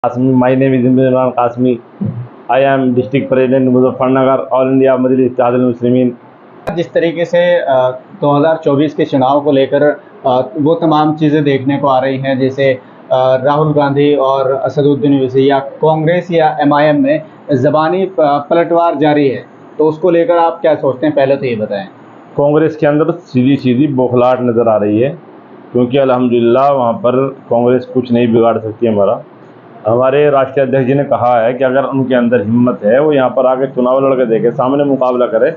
Qasmi. My name is Imran Qasmi. I am District President Muzaffarnagar, All India Majlis Ittihad al-Muslimin. जिस तरीके से 2024 के चुनाव को लेकर वो तमाम चीज़ें देखने को आ रही हैं, जैसे राहुल गांधी और असदुद्दीन ओवैसी या कांग्रेस या एमआईएम में ज़बानी पलटवार जारी है, तो उसको लेकर आप क्या सोचते हैं, पहले तो ये बताएं। कांग्रेस के अंदर सीधी सीधी बौखलाहट नज़र आ रही है, क्योंकि अल्हम्दुलिल्लाह वहाँ पर कांग्रेस कुछ नहीं बिगाड़ सकती। हमारे राष्ट्रीय अध्यक्ष जी ने कहा है कि अगर उनके अंदर हिम्मत है, वो यहाँ पर आके चुनाव लड़के देखे, सामने मुकाबला करे,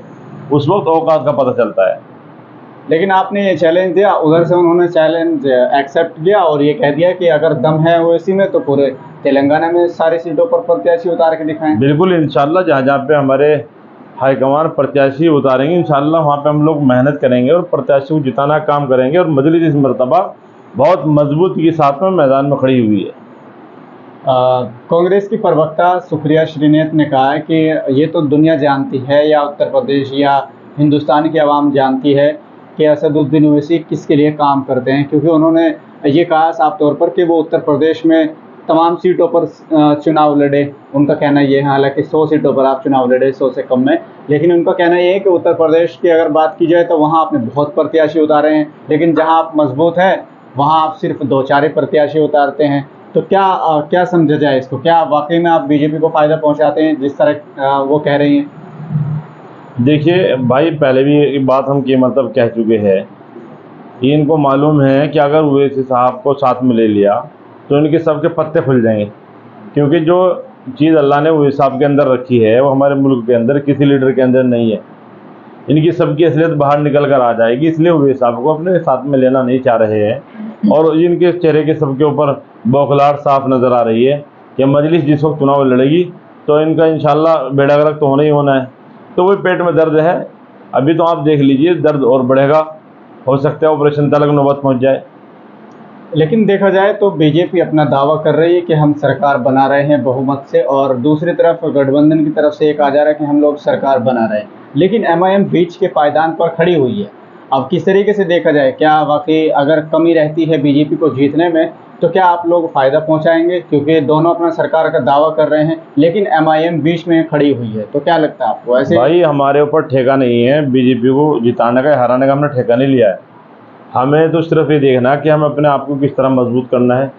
उस वक्त औकात का पता चलता है। लेकिन आपने ये चैलेंज दिया, उधर से उन्होंने चैलेंज एक्सेप्ट किया और ये कह दिया कि अगर दम है ओवैसी में तो पूरे तेलंगाना में सारी सीटों पर प्रत्याशी उतार के दिखाएं। बिल्कुल, इंशाल्लाह जहाँ जहाँ पे हमारे हाईकमान प्रत्याशी उतारेंगे, इंशाल्लाह वहाँ पे हम लोग मेहनत करेंगे और प्रत्याशी को जिताना काम करेंगे। और मजलिस इस मरतबा बहुत मजबूती के साथ में मैदान में खड़ी हुई है। कांग्रेस की प्रवक्ता सुप्रिया श्रीनेत ने कहा है कि ये तो दुनिया जानती है या उत्तर प्रदेश या हिंदुस्तान की आवाम जानती है कि असदुद्दीन ओवैसी किसके लिए काम करते हैं, क्योंकि उन्होंने ये कहा साफ तौर पर कि वो उत्तर प्रदेश में तमाम सीटों पर चुनाव लड़े। उनका कहना ये है, हालांकि 100 सीटों पर आप चुनाव लड़े, 100 से कम में, लेकिन उनका कहना ये है कि उत्तर प्रदेश की अगर बात की जाए तो वहाँ आपने बहुत प्रत्याशी उतारे हैं, लेकिन जहाँ आप मजबूत हैं वहाँ आप सिर्फ 2-4 ही प्रत्याशी उतारते हैं। तो क्या समझा जाए इसको? क्या वाकई में आप बीजेपी को फ़ायदा पहुंचाते हैं जिस तरह वो कह रही हैं? देखिए भाई, पहले भी ये बात हम की मतलब कह चुके हैं, इनको मालूम है कि अगर ओवैसी साहब को साथ में ले लिया तो इनके सबके पत्ते खुल जाएंगे, क्योंकि जो चीज़ अल्लाह ने ओवैसी साहब के अंदर रखी है वो हमारे मुल्क के अंदर किसी लीडर के अंदर नहीं है। इनकी सबकी असलियत बाहर निकल कर आ जाएगी, इसलिए ओवैसी साहब को अपने साथ में लेना नहीं चाह रहे हैं। और इनके चेहरे के सबके ऊपर बौखलाहट साफ नज़र आ रही है कि मजलिस जिस वक्त चुनाव लड़ेगी तो इनका इंशाल्लाह बेड़ा गर्क तो होना ही होना है। तो वही पेट में दर्द है, अभी तो आप देख लीजिए दर्द और बढ़ेगा, हो सकता है ऑपरेशन तक नौबत पहुंच जाए। लेकिन देखा जाए तो बीजेपी अपना दावा कर रही है कि हम सरकार बना रहे हैं बहुमत से, और दूसरी तरफ गठबंधन की तरफ से एक आ जा रहा है कि हम लोग सरकार बना रहे हैं, लेकिन एमआईएम बीच के पायदान पर खड़ी हुई है। अब किस तरीके से देखा जाए, क्या वाकई अगर कमी रहती है बीजेपी को जीतने में तो क्या आप लोग फ़ायदा पहुंचाएंगे, क्योंकि दोनों अपना सरकार का दावा कर रहे हैं लेकिन एमआईएम बीच में खड़ी हुई है, तो क्या लगता है आपको? ऐसे भाई हमारे ऊपर ठेका नहीं है बीजेपी को जिताने का, हराने का हमने ठेका नहीं लिया है। हमें तो सिर्फ ये देखना कि हम अपने आप को किस तरह मजबूत करना है,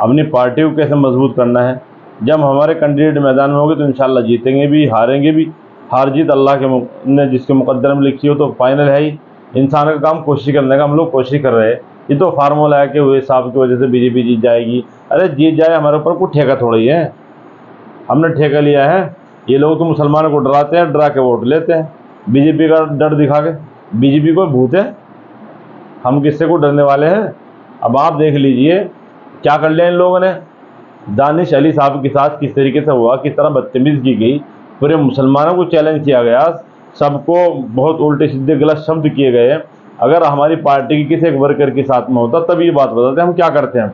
अपनी पार्टी को कैसे मजबूत करना है। जब हमारे कैंडिडेट मैदान में होंगे तो इंशाल्लाह जीतेंगे भी, हारेंगे भी। हार जीत अल्लाह के ने जिसके मुकद्दर में लिखी हो तो फाइनल है ही। इंसान का काम कोशिश करने का, हम लोग कोशिश कर रहे हैं। ये तो फार्मूला है कि ओवैसी साहब की वजह से बीजेपी जीत जाएगी। अरे जीत जाए, हमारे ऊपर कोई ठेका थोड़ी है, हमने ठेका लिया है। ये लोग तो मुसलमानों को डराते हैं, डरा के वोट लेते हैं बीजेपी का डर दिखा के। बीजेपी कोई भूत है? हम किससे को डरने वाले हैं? अब आप देख लीजिए क्या कर लिया इन लोगों ने। दानिश अली साहब के साथ किस तरीके से हुआ, किस तरह बदतमीज़ी की गई, पूरे मुसलमानों को चैलेंज किया गया, सबको बहुत उल्टे सीधे गलत शब्द किए गए। अगर हमारी पार्टी की किसी एक वर्कर के साथ में होता तब ये बात बताते हम क्या करते हैं।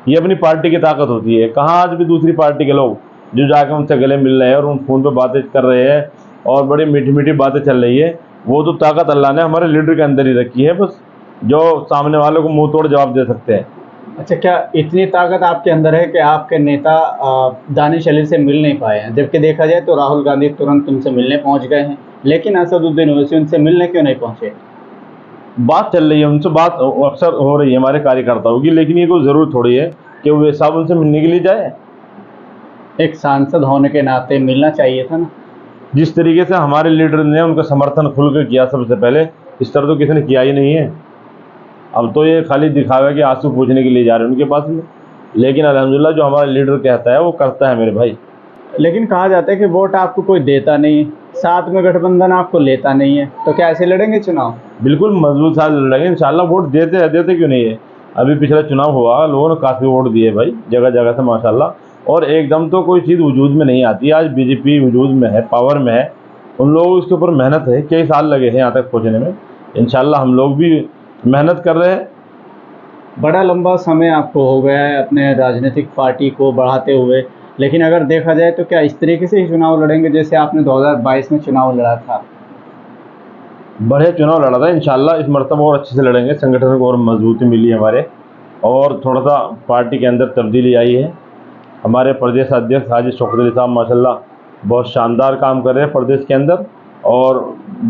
ये अपनी पार्टी की ताकत होती है। कहाँ आज भी दूसरी पार्टी के लोग जो जाकर उनसे गले मिल रहे हैं और उन फ़ोन पर बातें कर रहे हैं और बड़ी मीठी मीठी बातें चल रही है, वो तो ताकत अल्लाह ने हमारे लीडर के अंदर ही रखी है, बस जो सामने वालों को मुंह तोड़ जवाब दे सकते हैं। अच्छा, क्या इतनी ताकत आपके अंदर है कि आपके नेता दानिश अली से मिल नहीं पाए हैं, जबकि देखा जाए तो राहुल गांधी तुरंत उनसे मिलने पहुंच गए हैं, लेकिन असदुद्दीन ओवैसी उनसे मिलने क्यों नहीं पहुंचे? बात चल रही है, उनसे बात अक्सर हो रही है हमारे कार्यकर्ताओं की, लेकिन ये कोई ज़रूर थोड़ी है कि वो साहब उनसे मिलने के लिए जाए। एक सांसद होने के नाते मिलना चाहिए था ना। जिस तरीके से हमारे लीडर ने उनका समर्थन खुल कर किया सबसे पहले, इस तरह तो किसी ने किया ही नहीं है। अब तो ये खाली दिखावा कि आंसू पूछने के लिए जा रहे हैं उनके पास में, लेकिन अल्हम्दुलिल्लाह जो हमारा लीडर कहता है वो करता है मेरे भाई। लेकिन कहा जाता है कि वोट आपको कोई देता नहीं, साथ में गठबंधन आपको लेता नहीं है, तो क्या ऐसे लड़ेंगे चुनाव? बिल्कुल मजबूत साथ लड़ेंगे इंशाल्लाह। वोट देते हैं, देते क्यों नहीं है। अभी पिछला चुनाव हुआ, लोगों ने काफ़ी वोट दिए भाई, जगह जगह से माशाल्लाह। और एकदम तो कोई चीज़ वजूद में नहीं आती। आज बीजेपी वजूद में है, पावर में है, उन लोगों उसके ऊपर मेहनत है, कई साल लगे हैं यहाँ तक पहुँचने में। इंशाल्लाह हम लोग भी मेहनत कर रहे हैं। बड़ा लंबा समय आपको हो गया है अपने राजनीतिक पार्टी को बढ़ाते हुए, लेकिन अगर देखा जाए तो क्या इस तरीके से ही चुनाव लड़ेंगे जैसे आपने 2022 में चुनाव लड़ा था? बढ़िया चुनाव लड़ा था, इंशाल्लाह इस मरतबा और अच्छे से लड़ेंगे। संगठन को और मजबूती मिली हमारे, और थोड़ा सा पार्टी के अंदर तब्दीली आई है। हमारे प्रदेश अध्यक्ष हाजी शौकत अली साहब माशाल्लाह बहुत शानदार काम कर रहे हैं प्रदेश के अंदर, और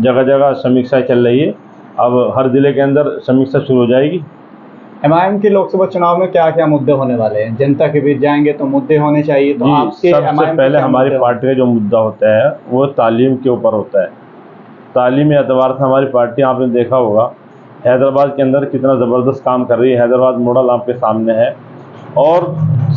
जगह जगह समीक्षा चल रही है। अब हर ज़िले के अंदर समीक्षा शुरू हो जाएगी। एमआईएम के लोकसभा चुनाव में क्या क्या मुद्दे होने वाले हैं? जनता के बीच जाएंगे तो मुद्दे होने चाहिए, तो आपके सबसे MIM के पहले क्या हमारी मुद्दे पार्टी का जो मुद्दा होता है वो तालीम के ऊपर होता है। तालीमी एतबार से हमारी पार्टी, आपने देखा होगा हैदराबाद के अंदर कितना ज़बरदस्त काम कर रही है। हैदराबाद मॉडल आपके सामने है। और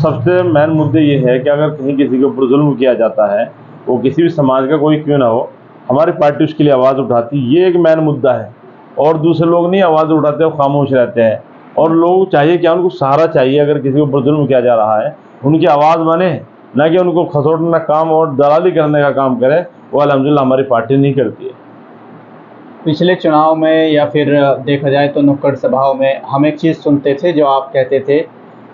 सबसे मेन मुद्दे ये है कि अगर कहीं किसी के ऊपर जुल्म किया जाता है, वो किसी भी समाज का कोई क्यों ना हो, हमारी पार्टी उसके लिए आवाज़ उठाती है। ये एक मेन मुद्दा है। और दूसरे लोग नहीं आवाज़ उठाते, वो खामोश रहते हैं। और लोग चाहिए क्या, उनको सहारा चाहिए। अगर किसी के ऊपर जुल्म किया जा रहा है, उनकी आवाज़ बने, ना कि उनको खसोटना काम और दलाली करने का काम करे। वो अल्हम्दुलिल्लाह हमारी पार्टी नहीं करती है। पिछले चुनाव में या फिर देखा जाए तो नुक्कड़ सभाओं में हम एक चीज़ सुनते थे, जो आप कहते थे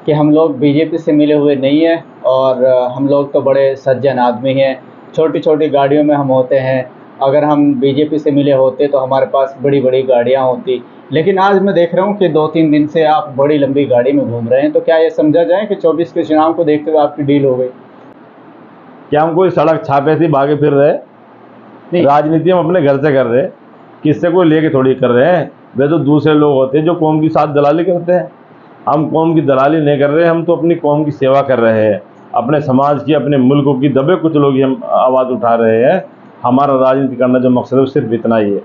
कि हम लोग बीजेपी से मिले हुए नहीं हैं और हम लोग तो बड़े सज्जन आदमी हैं, छोटी छोटी गाड़ियों में हम होते हैं, अगर हम बीजेपी से मिले होते तो हमारे पास बड़ी बड़ी गाड़ियां होती। लेकिन आज मैं देख रहा हूं कि 2-3 दिन से आप बड़ी लंबी गाड़ी में घूम रहे हैं, तो क्या ये समझा जाए कि 24 के चुनाव को देखते हुए आपकी डील हो गई? क्या हम कोई सड़क छापे से भागे फिर रहे? नहीं। राजनीति हम अपने घर से कर रहे हैं, किससे कोई लेके थोड़ी कर रहे हैं। वे तो दूसरे लोग होते हैं जो कौम की साथ दलाली करते हैं। हम कौम की दलाली नहीं कर रहे, हम तो अपनी कौम की सेवा कर रहे हैं, अपने समाज की, अपने मुल्क की दबे कुछ लोग ही हम आवाज़ उठा रहे हैं। हमारा राजनीति करना जो मकसद है वो सिर्फ इतना ही है।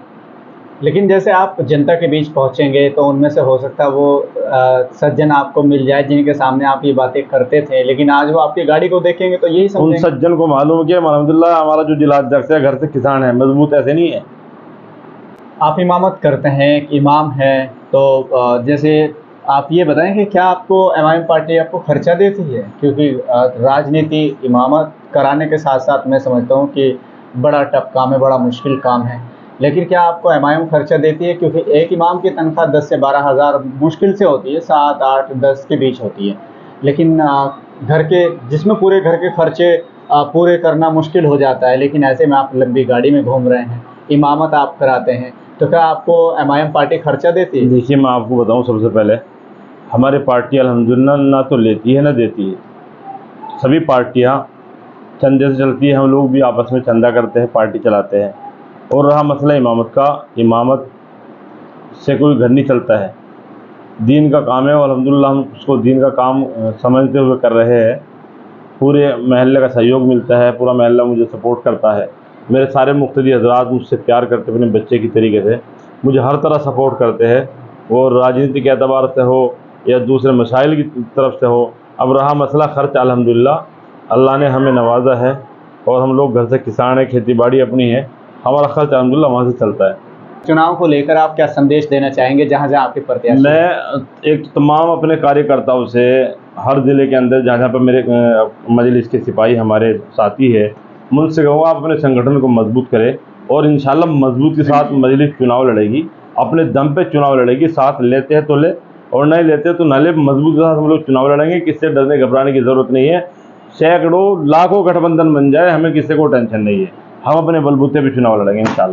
लेकिन जैसे आप जनता के बीच पहुंचेंगे तो उनमें से हो सकता है वो सज्जन आपको मिल जाए जिनके सामने आप ये बातें करते थे, लेकिन आज वो आपकी गाड़ी को देखेंगे तो यही उन समझेंगे। सज्जन को मालूम कि अल्हम्दुलिल्लाह हमारा जो जिला अध्यक्ष है घर से किसान है, मजबूत ऐसे नहीं है। आप इमामत करते हैं, एक इमाम हैं, तो जैसे आप ये बताएं कि क्या आपको एमआईएम पार्टी आपको खर्चा देती है? क्योंकि राजनीति इमामत कराने के साथ साथ मैं समझता हूँ कि बड़ा टफ काम है, बड़ा मुश्किल काम है, लेकिन क्या आपको एमआईएम खर्चा देती है? क्योंकि एक इमाम की तनख्वाह 10 से 12 हज़ार मुश्किल से होती है, 7, 8, 10 के बीच होती है, लेकिन घर के जिसमें पूरे घर के खर्चे पूरे करना मुश्किल हो जाता है, लेकिन ऐसे में आप लंबी गाड़ी में घूम रहे हैं, इमामत आप कराते हैं, तो क्या आपको एमआईएम पार्टी खर्चा देती है? देखिए, मैं आपको बताऊं, सबसे पहले हमारी पार्टी अल्हम्दुलिल्लाह ना तो लेती है ना देती है। सभी पार्टियां चंदे से चलती है। हम लोग भी आपस में चंदा करते हैं, पार्टी चलाते हैं। और रहा मसला इमामत का, इमामत से कोई घर नहीं चलता है, दीन का काम है और अल्हम्दुलिल्लाह हम उसको दीन का काम समझते हुए कर रहे हैं। पूरे महल्ले का सहयोग मिलता है, पूरा महल्ला मुझे सपोर्ट करता है। मेरे सारे मुक्तदी हज़रात मुझसे प्यार करते अपने बच्चे की तरीके से, मुझे हर तरह सपोर्ट करते हैं। और राजनीति के एतबार से हो या दूसरे मसाइल की तरफ से हो। अब रहा मसला खर्च, अल्हम्दुलिल्लाह अल्लाह ने हमें नवाजा है और हम लोग घर से किसान हैं, खेती बाड़ी अपनी है, हमारा खर्च अल्हम्दुलिल्लाह वहाँ से चलता है। चुनाव को लेकर आप क्या संदेश देना चाहेंगे जहां जहां आपके प्रत्याशी? मैं एक तमाम अपने कार्यकर्ताओं से हर ज़िले के अंदर जहाँ जहाँ पर मेरे मजलिस के सिपाही हमारे साथी है, मैं उनसे कहूँगा आप अपने संगठन को मजबूत करें और इंशाल्लाह मजबूत के साथ मजलिस चुनाव लड़ेगी, अपने दम पे चुनाव लड़ेगी। साथ लेते हैं तो ले और नहीं लेते तो ना ले, मजबूत के साथ हम लोग चुनाव लड़ेंगे। किससे डरने घबराने की ज़रूरत नहीं है। सैकड़ों लाखों गठबंधन बन जाए, हमें किसी को टेंशन नहीं है। हम अपने बलबूते पे चुनाव लड़ेंगे इंशाल्लाह।